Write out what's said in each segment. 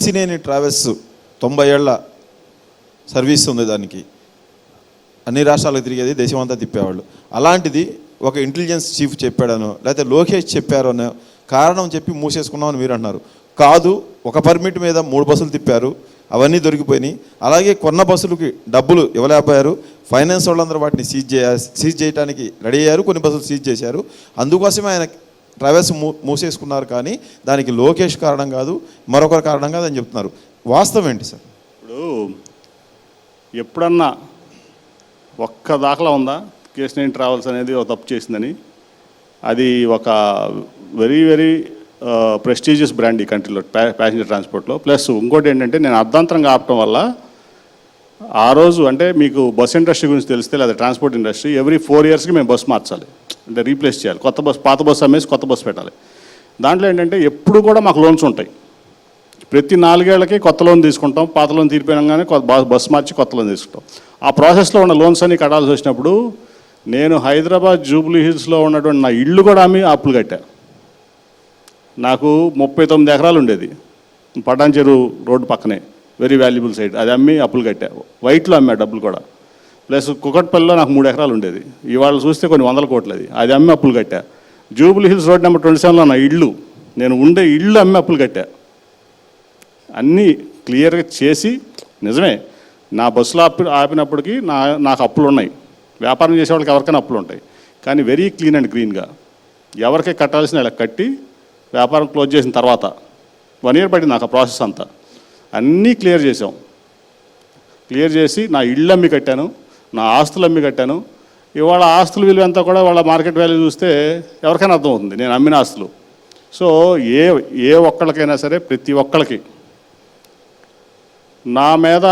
Kesineni travels 90 ఏళ్ల service ఉంది. దానికి అన్ని రాష్ట్రాలకు తిరిగేది, దేశమంతా తిప్పేవాళ్ళు. అలాంటిది ఒక ఇంటెలిజెన్స్ చీఫ్ చెప్పాడనో లేకపోతే లోకేష్ చెప్పారనో కారణం చెప్పి మూసేసుకున్నామని మీరు అంటున్నారు. కాదు, ఒక పర్మిట్ మీద 3 బస్సులు తిప్పారు, అవన్నీ దొరికిపోయినాయి. అలాగే కొన్న బస్సులకి డబ్బులు ఇవ్వలేకపోయారు. ఫైనాన్స్ వాళ్ళందరూ వాటిని సీజ్ చేయడానికి రెడీ అయ్యారు, కొన్ని బస్సులు సీజ్ చేశారు. అందుకోసమే ఆయన ట్రావెల్స్ మూసేసుకున్నారు. కానీ దానికి లోకేష్ కారణం కాదు, మరొకరి కారణం కాదు అని చెప్తున్నారు. వాస్తవం ఏంటి సార్? ఇప్పుడు ఎప్పుడన్నా ఒక్క దాఖలా ఉందా కేసినేని ట్రావెల్స్ అనేది ఒక తప్పు చేసిందని? అది ఒక వెరీ ప్రెస్టీజియస్ బ్రాండ్ ఈ కంట్రీలో ప్యాసింజర్ ట్రాన్స్పోర్ట్లో. ప్లస్ ఇంకోటి ఏంటంటే, నేను అర్ధాంతరంగా ఆపటం వల్ల ఆ రోజు అంటే మీకు బస్ ఇండస్ట్రీ గురించి తెలిస్తే, లేదా ట్రాన్స్పోర్ట్ ఇండస్ట్రీ ఎవ్రీ 4 ఇయర్స్కి మేము బస్సు మార్చాలి, అంటే రీప్లేస్ చేయాలి. కొత్త బస్సు, పాత బస్సు అమ్మేసి కొత్త బస్సు పెట్టాలి. దాంట్లో ఏంటంటే ఎప్పుడు కూడా మాకు లోన్స్ ఉంటాయి. ప్రతి 4 ఏళ్లకి కొత్త లోన్ తీసుకుంటాం, పాత లోన్ తీరిపోయినాగానే బస్సు మార్చి కొత్త లోన్ తీసుకుంటాం. ఆ ప్రాసెస్లో ఉన్న లోన్స్ అన్ని కట్టాల్సి వచ్చినప్పుడు నేను హైదరాబాద్ జూబ్లీ హిల్స్లో ఉన్నటువంటి నా ఇల్లు కూడా అమ్మి అప్పులు కట్టా. నాకు 39 ఎకరాలు ఉండేది పటాన్చెరు రోడ్డు పక్కనే, వెరీ వాల్యుబుల్ సైట్. అది అమ్మి అప్పులు కట్టా. వైట్లో అమ్మా డబ్బులు కూడా. ప్లస్ కుకట్పల్లిలో నాకు 3 ఎకరాలు ఉండేది, ఇవాళ చూస్తే కొన్ని 100 కోట్లు. అది అమ్మి అప్పులు కట్టా. జూబ్లీ హిల్స్ రోడ్ నెంబర్ 27లో నా ఇల్లు, నేను ఉండే ఇల్లు అమ్మి అప్పులు కట్టా. అన్నీ క్లియర్గా చేసి, నిజమే నా బస్సులో ఆపినప్పటికీ నాకు అప్పులు ఉన్నాయి. వ్యాపారం చేసే వాళ్ళకి ఎవరికైనా అప్పులు ఉంటాయి. కానీ వెరీ క్లీన్ అండ్ గ్రీన్గా ఎవరికీ కట్టాల్సిన ఇలా కట్టి వ్యాపారం క్లోజ్ చేసిన తర్వాత 1 ఇయర్ పడింది నాకు ఆ ప్రాసెస్ అంతా. అన్నీ క్లియర్ చేసాం. క్లియర్ చేసి నా ఇళ్ళు అమ్మి కట్టాను, నా ఆస్తులు అమ్మి కట్టాను. ఇవాళ ఆస్తుల విలువ అంతా కూడా వాళ్ళ మార్కెట్ వాల్యూ చూస్తే ఎవరికైనా అర్థమవుతుంది నేను అమ్మిన ఆస్తులు. సో ఏ ఒక్కళ్ళకైనా సరే, ప్రతి ఒక్కళ్ళకి నా మీద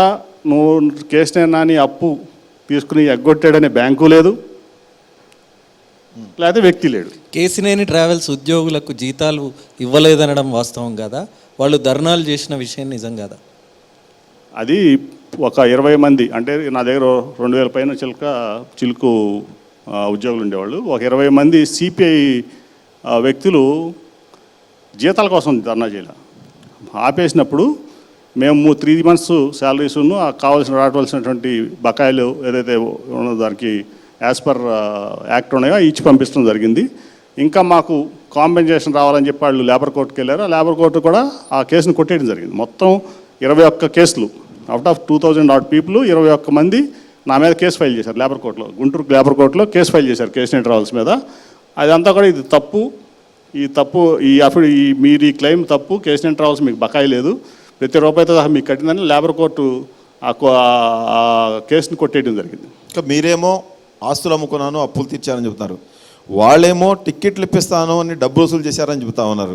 నువ్వు కేసినేని నాని అప్పు తీసుకుని ఎగ్గొట్టాడనే బ్యాంకు లేదు, లేకపోతే వ్యక్తి లేడు. కేసినేని ట్రావెల్స్ ఉద్యోగులకు జీతాలు ఇవ్వలేదనడం వాస్తవం కదా? వాళ్ళు ధర్నాలు చేసిన విషయం నిజం కదా? అది ఒక 20 మంది, అంటే నా దగ్గర 2000 పైన చిలుకు ఉద్యోగులు ఉండేవాళ్ళు. ఒక 20 మంది సిపిఐ వ్యక్తులు జీతాల కోసం ధర్నా చేయాలి. ఆపేసినప్పుడు మేము 3 months శాలరీస్ను కావాల్సిన రావలసినటువంటి బకాయిలు ఏదైతే ఉన్నదో దానికి యాజ్ పర్ యాక్ట్ ఉన్నాయో ఇచ్చి పంపించడం జరిగింది. ఇంకా మాకు కాంపెన్సేషన్ రావాలని చెప్పి వాళ్ళు లేబర్ కోర్టుకి వెళ్ళారు. ఆ లేబర్ కోర్టు కూడా ఆ కేసును కొట్టేయడం జరిగింది. మొత్తం 21 కేసులు, అవుట్ ఆఫ్ 2000 odd people 21 మంది నా మీద కేసు ఫైల్ చేశారు లేబర్ కోర్టులో. గుంటూరు లేబర్ కోర్టులో కేసు ఫైల్ చేశారు కేసినేని ట్రావెల్స్ మీద. అదంతా కూడా ఇది తప్పు, మీరు ఈ క్లెయిమ్ తప్పు, కేసినేని ట్రావెల్స్ మీకు బకాయి లేదు, ప్రతి రూపాయితో సహా మీకు కట్టిందని లేబర్ కోర్టు ఆ కేసుని కొట్టేయడం జరిగింది. ఇంకా మీరేమో ఆస్తులు అమ్ముకున్నాను, అప్పులు తీర్చారని చెబుతున్నారు. వాళ్ళేమో టిక్కెట్లు ఇప్పిస్తాను అని డబ్బు వసూలు చేశారని చెబుతా ఉన్నారు.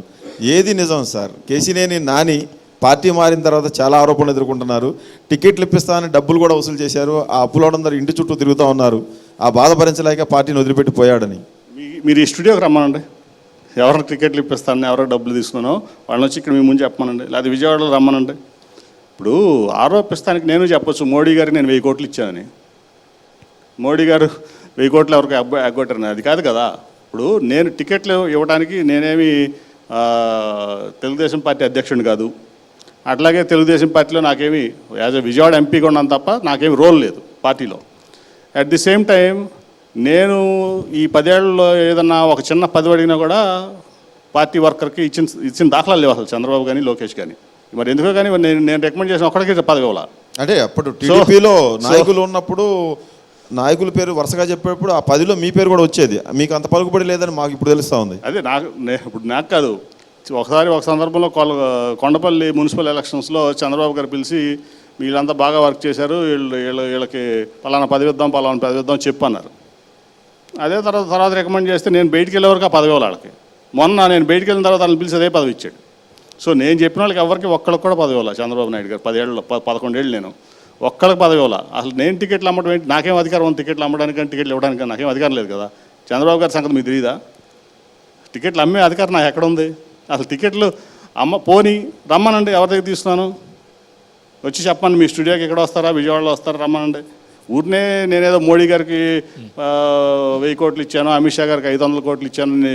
ఏది నిజం సార్? కేసినేని నాని పార్టీ మారిన తర్వాత చాలా ఆరోపణలు ఎదుర్కొంటున్నారు. టికెట్లు ఇప్పిస్తానని డబ్బులు కూడా వసూలు చేశారు. ఆ అప్పులందరూ ఇంటి చుట్టూ తిరుగుతూ ఉన్నారు. ఆ బాధ భరించలేక పార్టీని వదిలిపెట్టి పోయాడని. మీరు ఈ స్టూడియోకి రమ్మనండి, ఎవరైనా టికెట్లు ఇప్పిస్తానని, ఎవరో డబ్బులు తీసుకున్నానో వాళ్ళని వచ్చి ఇక్కడ మీ ముందు చెప్పమనండి, లేదా విజయవాడలో రమ్మనండి. ఇప్పుడు ఆరోపిస్తానికి నేను చెప్పొచ్చు, మోడీ గారికి నేను 1000 కోట్లు ఇచ్చానని. మోడీ గారు 1000 కోట్లు ఎవరికి ఎగ్గొట్టారని, అది కాదు కదా. ఇప్పుడు నేను టికెట్లు ఇవ్వడానికి నేనేమి తెలుగుదేశం పార్టీ అధ్యక్షుడిని కాదు. అట్లాగే తెలుగుదేశం పార్టీలో నాకేమి యాజ్ ఎ విజయవాడ ఎంపీగా ఉన్నాను తప్ప నాకేమి రోల్ లేదు పార్టీలో. అట్ ది సేమ్ టైం నేను ఈ 10 ఏళ్లలో ఏదన్నా ఒక చిన్న పదవి అడిగినా కూడా పార్టీ వర్కర్కి ఇచ్చిన దాఖలాలు లేవు అసలు, చంద్రబాబు కానీ లోకేష్ కానీ. మరి ఎందుకో కానీ నేను రికమెండ్ చేసిన ఒక్కడికి పదవి ఇవ్వాల. అంటే అప్పుడు టీడీపీలో నాయకులు ఉన్నప్పుడు నాయకుల పేరు వరుసగా చెప్పేప్పుడు ఆ 10లో మీ పేరు కూడా వచ్చేది. మీకు అంత పలుకుబడి లేదని మాకు ఇప్పుడు తెలుస్తూ ఉంది. అదే నాకు కాదు, ఒక సందర్భంలో కొండపల్లి మున్సిపల్ ఎలక్షన్స్లో చంద్రబాబు గారు పిలిచి వీళ్ళంతా బాగా వర్క్ చేశారు, వీళ్ళకి పలానా పదవి ఇద్దాం చెప్పన్నారు. అదే తర్వాత రికమెండ్ చేస్తే నేను బయటికి వెళ్ళే వరకు ఆ పదవి వాళ్ళకి. మొన్న నేను బయటికి వెళ్ళిన తర్వాత వాళ్ళని పిలిచి అదే పదవి ఇచ్చాడు. సో నేను చెప్పిన వాళ్ళకి ఎవరికి ఒక్కళ్ళకి కూడా పదవి ఇవ్వాలి చంద్రబాబు నాయుడు గారు. 11 ఏళ్ళు నేను ఒక్కళ్ళకి పదవి ఇవ్వాలి. అసలు నేను టికెట్లు అమ్మడం ఏంటి? నాకేం అధికారం ఉంది టికెట్లు అమ్మడానికి, టికెట్లు ఇవ్వడానికి? నాకేం అధికారం లేదు కదా. చంద్రబాబు గారి సంగతి మీకు తెలియదా? టికెట్లు అమ్మే అధికారం నాకు ఎక్కడ ఉంది? అసలు టికెట్లు పోనీ రమ్మనండి, ఎవరి దగ్గర తీసుకున్నాను వచ్చి చెప్పండి. మీ స్టూడియోకి ఎక్కడ వస్తారా, విజయవాడలో వస్తారా, రమ్మనండి. ఊరినే నేనేదో మోడీ గారికి 1000 కోట్లు ఇచ్చాను, అమిత్ షా గారికి 500 కోట్లు ఇచ్చానని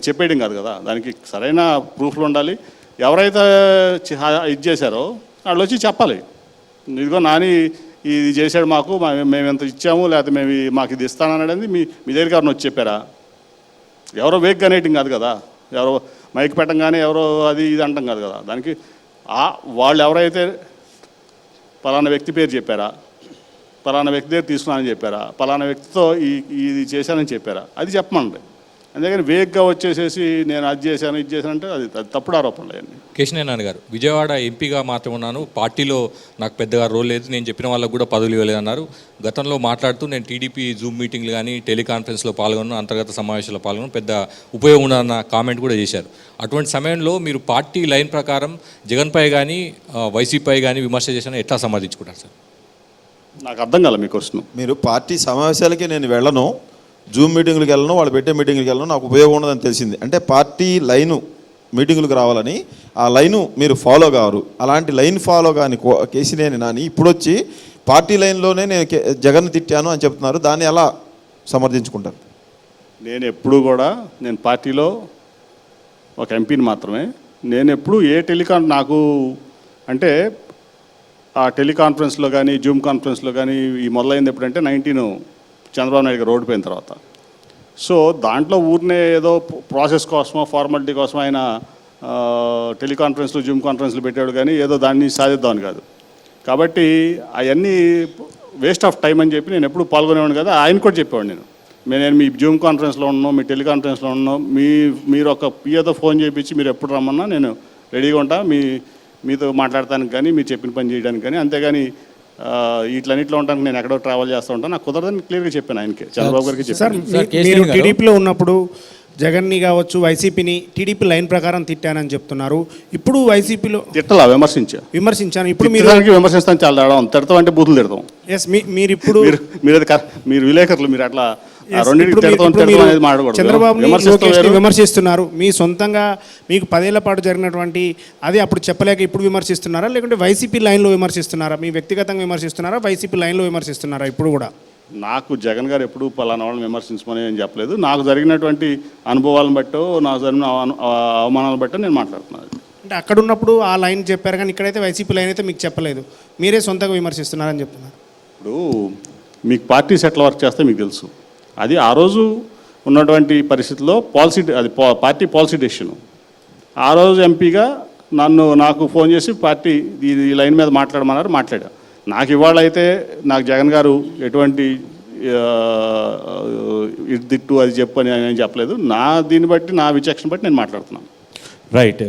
చెప్పేయడం కాదు కదా. దానికి సరైన ప్రూఫ్లు ఉండాలి. ఎవరైతే ఇది చేశారో వాళ్ళు వచ్చి చెప్పాలి, ఇదిగో నాని ఇది చేశాడు మాకు, మేము ఎంత ఇచ్చాము, లేకపోతే మేము మాకు ఇది ఇస్తాననేది మీ దగ్గరికి ఎవరిని వచ్చి చెప్పారా? ఎవరో వేగ్ అనేటింగ్ కాదు కదా, ఎవరో మైక్ పెట్టంగానే ఎవరో అది ఇది అంటాం కాదు కదా. దానికి వాళ్ళు ఎవరైతే పలానా వ్యక్తి పేరు చెప్పారా, పలానా వ్యక్తి దగ్గర తీసుకున్నానని చెప్పారా, పలానా వ్యక్తితో ఇది చేశానని చెప్పారా, అది చెప్పమండి. అందుకని వేగ్గా వచ్చేసేసి నేను అది చేశాను ఇది చేశాను అంటే అది తప్పుడు ఆరోపణలు అవన్నీ. కేశినేని నాని గారు, విజయవాడ ఎంపీగా మాత్రం ఉన్నాను, పార్టీలో నాకు పెద్దగా రోల్ లేదు, నేను చెప్పిన వాళ్ళకు కూడా పదవులు ఇవ్వలేదన్నారు. గతంలో మాట్లాడుతూ నేను టీడీపీ జూమ్ మీటింగ్లు కానీ టెలికాన్ఫరెన్స్లో పాల్గొన్నాను, అంతర్గత సమావేశాల్లో పాల్గొన్నాను, పెద్ద ఉపయోగం ఉండదన్న కామెంట్ కూడా చేశారు. అటువంటి సమయంలో మీరు పార్టీ లైన్ ప్రకారం జగన్పై కానీ వైసీపీపై కానీ విమర్శ చేసిన ఎట్లా సమర్థించుకుంటారు సార్? నాకు అర్థం కాలే మీ క్వశ్చన్. మీరు పార్టీ సమావేశాలకి నేను వెళ్ళను, జూమ్ మీటింగ్లకు వెళ్ళను, వాళ్ళు పెట్టే మీటింగ్లకు వెళ్ళను, నాకు ఉపయోగం ఉండదని తెలిసింది. అంటే పార్టీ లైను మీటింగులకు రావాలని ఆ లైను మీరు ఫాలో కావరు. అలాంటి లైన్ ఫాలో కాని కేశినేని నాని ఇప్పుడు వచ్చి పార్టీ లైన్లోనే నేను జగన్ తిట్టాను అని చెప్తున్నారు. దాన్ని ఎలా సమర్థించుకుంటారు? నేను ఎప్పుడు కూడా నేను పార్టీలో ఒక ఎంపీని మాత్రమే. నేను ఎప్పుడు నాకు అంటే ఆ టెలికాన్ఫరెన్స్లో కానీ జూమ్ కాన్ఫరెన్స్లో కానీ ఈ మొదలైంది ఎప్పుడంటే 19 చంద్రబాబు నాయుడు గారు ఓడిపోయిన తర్వాత. సో దాంట్లో ఊరినే ఏదో ప్రాసెస్ కోసమో ఫార్మాలిటీ కోసం ఆయన టెలికాన్ఫరెన్స్లు జూమ్ కాన్ఫరెన్స్లు పెట్టాడు కానీ ఏదో దాన్ని సాధిద్దామని కాదు. కాబట్టి అవన్నీ వేస్ట్ ఆఫ్ టైం అని చెప్పి నేను ఎప్పుడు పాల్గొనేవాడిని కదా. ఆయన కూడా చెప్పేవాడు, నేను మీ జూమ్ కాన్ఫరెన్స్లో ఉన్నాను, మీ టెలికాన్ఫరెన్స్లో ఉన్నాను, మీరు ఒక పిఏతో ఫోన్ చేయించి మీరు ఎప్పుడు రమ్మన్నా నేను రెడీగా ఉంటా మీతో మాట్లాడటానికి కానీ మీరు చెప్పిన పని చేయడానికి కానీ. అంతేగాని వీటిలన్నింటిలో ఉంటాను నేను ఎక్కడో ట్రావెల్ చేస్తూ ఉంటాను, నాకు కుదరదని క్లియర్గా చెప్పాను ఆయనకి, చంద్రబాబు గారికి చెప్పాను. మీరు టీడీపీలో ఉన్నప్పుడు జగన్ని కావచ్చు వైసీపీని టీడీపీ లైన్ ప్రకారం తిట్టానని చెప్తున్నారు. ఇప్పుడు వైసీపీలో తిట్టలా విమర్శించాను. ఇప్పుడు విమర్శిస్తాను చాలా తేడా. తిడతాం అంటే బూతులు తిడతాం. ఎస్ మీరు ఇప్పుడు మీరు విలేకరులు మీరు అట్లా చంద్రబాబు విమర్శిస్తున్నారు. మీ సొంతంగా మీకు 10 ఏళ్ల పాటు జరిగినటువంటి అది అప్పుడు చెప్పలేక ఇప్పుడు విమర్శిస్తున్నారా, లేకుంటే వైసీపీ లైన్లో విమర్శిస్తున్నారా? మీ వ్యక్తిగతంగా విమర్శిస్తున్నారా, వైసీపీ లైన్లో విమర్శిస్తున్నారా ఇప్పుడు కూడా? నాకు జగన్ గారు ఎప్పుడు పలానా వాళ్ళని విమర్శించమని ఏం చెప్పలేదు. నాకు జరిగినటువంటి అనుభవాలను బట్టో నాకు జరిగిన అవమానాలను బట్టో నేను మాట్లాడుతున్నాను. అంటే అక్కడ ఉన్నప్పుడు ఆ లైన్ చెప్పారు కానీ ఇక్కడైతే వైసీపీ లైన్ అయితే మీకు చెప్పలేదు, మీరే సొంతంగా విమర్శిస్తున్నారని చెప్తున్నారు. ఇప్పుడు మీకు పార్టీస్ ఎట్లా వర్క్ చేస్తే మీకు తెలుసు. అది ఆ రోజు ఉన్నటువంటి పరిస్థితుల్లో పార్టీ పాలసీ డెసిషన్. ఆ రోజు ఎంపీగా నాకు ఫోన్ చేసి పార్టీ ఈ లైన్ మీద మాట్లాడమన్నారు, మాట్లాడా. నాకు ఇవాళ అయితే నాకు జగన్ గారు ఎటువంటి ఇది తిట్టు అది చెప్పు అని నేను చెప్పలేదు. దీన్ని బట్టి నా విచక్షణ బట్టి నేను మాట్లాడుతున్నాను. రైట్.